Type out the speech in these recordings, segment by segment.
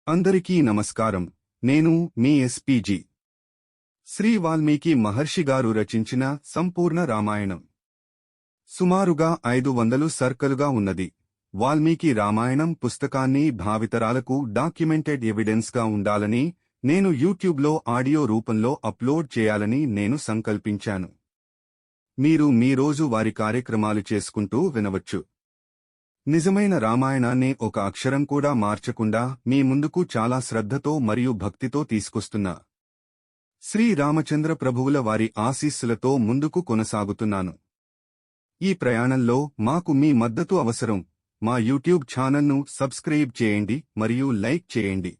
అందరికీ నమస్కారం. నేను మీ ఎస్పీజీ. శ్రీ వాల్మీకి మహర్షి గారు రచించిన సంపూర్ణ రామాయణం సుమారుగా 500 సర్కలుగా ఉన్నది. వాల్మీకి రామాయణం పుస్తకాన్ని భావితరాలకు డాక్యుమెంటెడ్ ఎవిడెన్స్గా ఉండాలని, నేను యూట్యూబ్లో ఆడియో రూపంలో అప్లోడ్ చేయాలని నేను సంకల్పించాను. మీరు మీ రోజువారీ కార్యక్రమాలు చేసుకుంటూ వినవచ్చు. నిజమైన రామాయణాన్ని ఒక అక్షరం కూడా మార్చకుండా మీ ముందుకు చాలా శ్రద్ధతో మరియు భక్తితో తీసుకొస్తున్నా శ్రీ రామచంద్ర ప్రభువుల వారి ఆశీస్సులతో ముందుకు కొనసాగుతున్నాను. ఈ ప్రయాణంలో మాకు మీ మద్దతు అవసరం. మా యూట్యూబ్ ఛానల్ను సబ్స్క్రైబ్ చేయండి మరియు లైక్ చేయండి.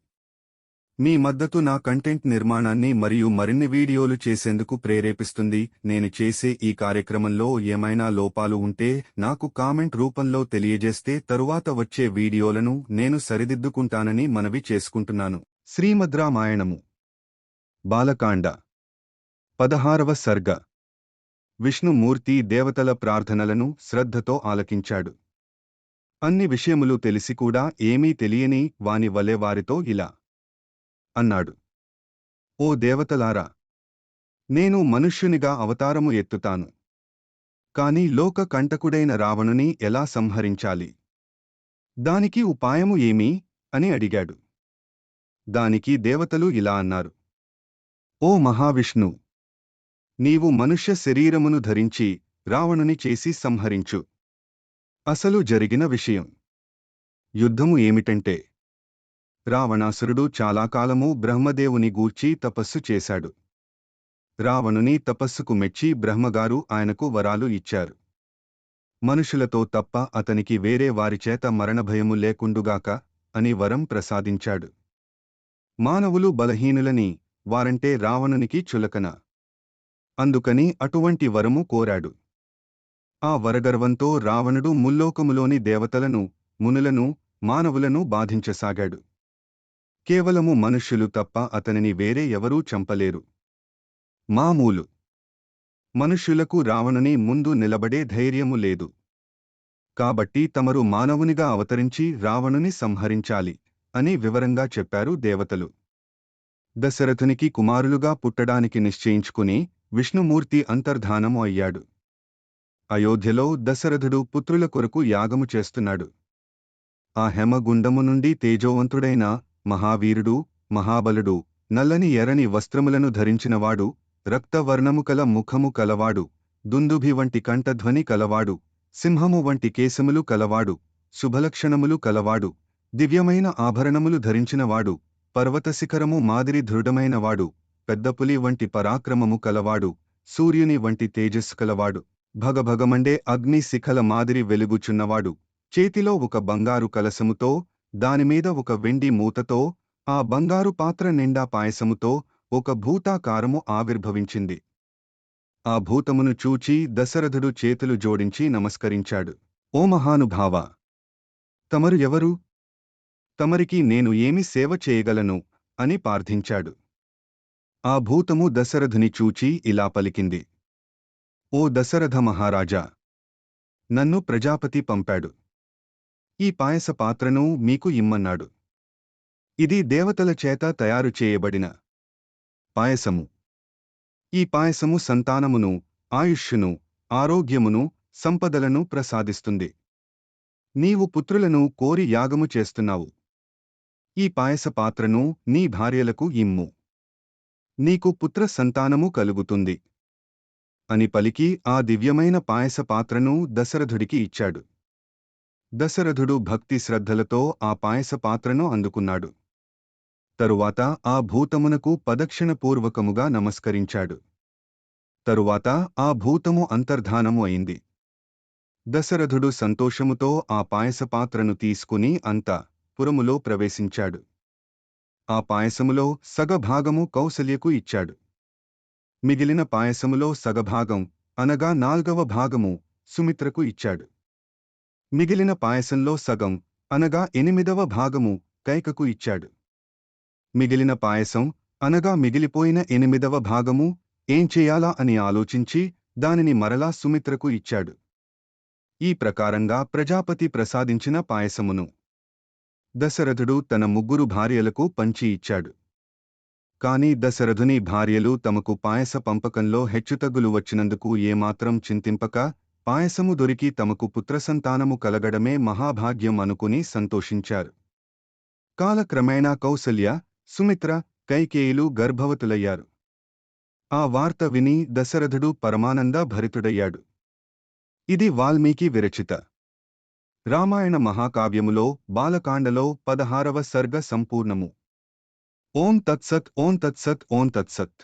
మీ మద్దతు నా కంటెంట్ నిర్మాణాన్ని మరియు మరిన్ని వీడియోలు చేసేందుకు ప్రేరేపిస్తుంది. నేను చేసే ఈ కార్యక్రమంలో ఏమైనా లోపాలు ఉంటే నాకు కామెంట్ రూపంలో తెలియజేస్తే తరువాత వచ్చే వీడియోలను నేను సరిదిద్దుకుంటానని మనవి చేసుకుంటున్నాను. శ్రీమద్ రామాయణము బాలకాండ 16వ సర్గ. విష్ణుమూర్తి దేవతల ప్రార్థనలను శ్రద్ధతో ఆలకించాడు. అన్ని విషయములు తెలిసి కూడా ఏమీ తెలియని వాని వలె వారితో ఇలా అన్నాడు. ఓ దేవతలారా, నేను మనుష్యునిగా అవతారము ఎత్తుతాను. కాని లోక కంటకుడైన రావణుని ఎలా సంహరించాలి? దానికి ఉపాయము ఏమీ అని అడిగాడు. దానికి దేవతలు ఇలా అన్నారు. ఓ మహావిష్ణు, నీవు మనుష్య శరీరమును ధరించి రావణుని చేసి సంహరించు. అసలు జరిగిన విషయం యుద్ధము ఏమిటంటే, రావణాసురుడు చాలా కాలము బ్రహ్మదేవుని గూర్చి తపస్సు చేశాడు. రావణుని తపస్సుకు మెచ్చి బ్రహ్మగారు ఆయనకు వరాలు ఇచ్చారు. మనుషులతో తప్ప అతనికి వేరే వారిచేత మరణభయము లేకుండుగాక అని వరం ప్రసాదించాడు. మానవులు బలహీనులని, వారంటే రావణునికి చులకన. అందుకని అటువంటి వరము కోరాడు. ఆ వరగర్వంతో రావణుడు ముల్లోకములోని దేవతలను, మునులను, మానవులను బాధించసాగాడు. కేవలము మనుష్యులు తప్ప అతనిని వేరే ఎవరూ చంపలేరు. మామూలు మనుష్యులకు రావణుని ముందు నిలబడే ధైర్యము లేదు. కాబట్టి తమరు మానవునిగా అవతరించి రావణుని సంహరించాలి అని వివరంగా చెప్పారు దేవతలు. దశరథునికి కుమారులుగా పుట్టడానికి నిశ్చయించుకుని విష్ణుమూర్తి అంతర్ధానము అయ్యాడు. అయోధ్యలో దశరథుడు పుత్రుల కొరకు యాగము చేస్తున్నాడు. ఆ హెమగుండము నుండి తేజోవంతుడైన మహావీరుడు, మహాబలుడు, నల్లని ఎర్రని వస్త్రములను ధరించినవాడు, రక్తవర్ణము కల ముఖము కలవాడు, దుందుభి వంటి కంఠధ్వని కలవాడు, సింహము వంటి కేశములు కలవాడు, శుభలక్షణములు కలవాడు, దివ్యమైన ఆభరణములు ధరించినవాడు, పర్వతశిఖరము మాదిరి దృఢమైనవాడు, పెద్దపులి వంటి పరాక్రమము కలవాడు, సూర్యుని వంటి తేజస్సు కలవాడు, భగభగమండే అగ్ని శిఖల మాదిరి వెలుగుచున్నవాడు, చేతిలో ఒక బంగారు కలసముతో, దానిమీద ఒక వెండి మూతతో, ఆ బంగారు పాత్ర నిండా పాయసముతో ఒక భూతాకారము ఆవిర్భవించింది. ఆ భూతమును చూచి దశరథుడు చేతులు జోడించి నమస్కరించాడు. ఓ మహానుభావా, తమరు ఎవరు? తమరికి నేను ఏమి సేవ చేయగలను అని ప్రార్థించాడు. ఆ భూతము దశరథుని చూచి ఇలా పలికింది. ఓ దశరథ మహారాజా, నన్ను ప్రజాపతి పంపాడు. ఈ పాయస పాత్రను మీకు ఇమ్మన్నాడు. ఇది దేవతల చేత తయారు చేయబడిన పాయసము. ఈ పాయసము సంతానమును, ఆయుష్యును, ఆరోగ్యమును, సంపదలను ప్రసాదిస్తుంది. నీవు పుత్రులను కోరి యాగము చేస్తున్నావు. ఈ పాయస పాత్రను నీ భార్యలకు ఇమ్ము. నీకు పుత్ర సంతానము కలుగుతుంది అని పలికి ఆ దివ్యమైన పాయస పాత్రను దశరథుడికి ఇచ్చాడు. దశరథుడు భక్తి శ్రద్ధలతో ఆ పాయస పాత్రను అందుకున్నాడు. తరువాత ఆ భూతమునకు ప్రదక్షిణపూర్వకముగా నమస్కరించాడు. తరువాత ఆ భూతము అంతర్ధానము అయింది. దశరథుడు సంతోషముతో ఆ పాయస పాత్రను తీసుకుని పురములో ప్రవేశించాడు. ఆ పాయసములో సగభాగము కౌసల్యకు ఇచ్చాడు. మిగిలిన పాయసములో సగభాగం అనగా 4వ భాగము సుమిత్రకు ఇచ్చాడు. మిగిలిన పాయసంలో సగం అనగా 8వ భాగము కైకకు ఇచ్చాడు. మిగిలిన పాయసం అనగా మిగిలిపోయిన 8వ భాగము ఏం చేయాలా అని ఆలోచించి దానిని మరలా సుమిత్రకు ఇచ్చాడు. ఈ ప్రకారంగా ప్రజాపతి ప్రసాదించిన పాయసమును దశరథుడు తన 3 భార్యలకు పంచి ఇచ్చాడు. కాని దశరథుని భార్యలు తమకు పాయస పంపకంలో హెచ్చుతగ్గులు వచ్చినందుకు ఏమాత్రం చింతింపక, పాయసము దొరికి తమకు పుత్రసంతానము కలగడమే మహాభాగ్యం అనుకుని సంతోషించారు. కాలక్రమేణా కౌసల్య, సుమిత్ర, కైకేయులు గర్భవతులయ్యారు. ఆ వార్త విని దశరథుడు పరమానంద భరితుడయ్యాడు. ఇది వాల్మీకి విరచిత రామాయణ మహాకావ్యములో బాలకాండలో 16వ సర్గ సంపూర్ణము. ఓం తత్సత్ ఓం తత్సత్ ఓం తత్సత్.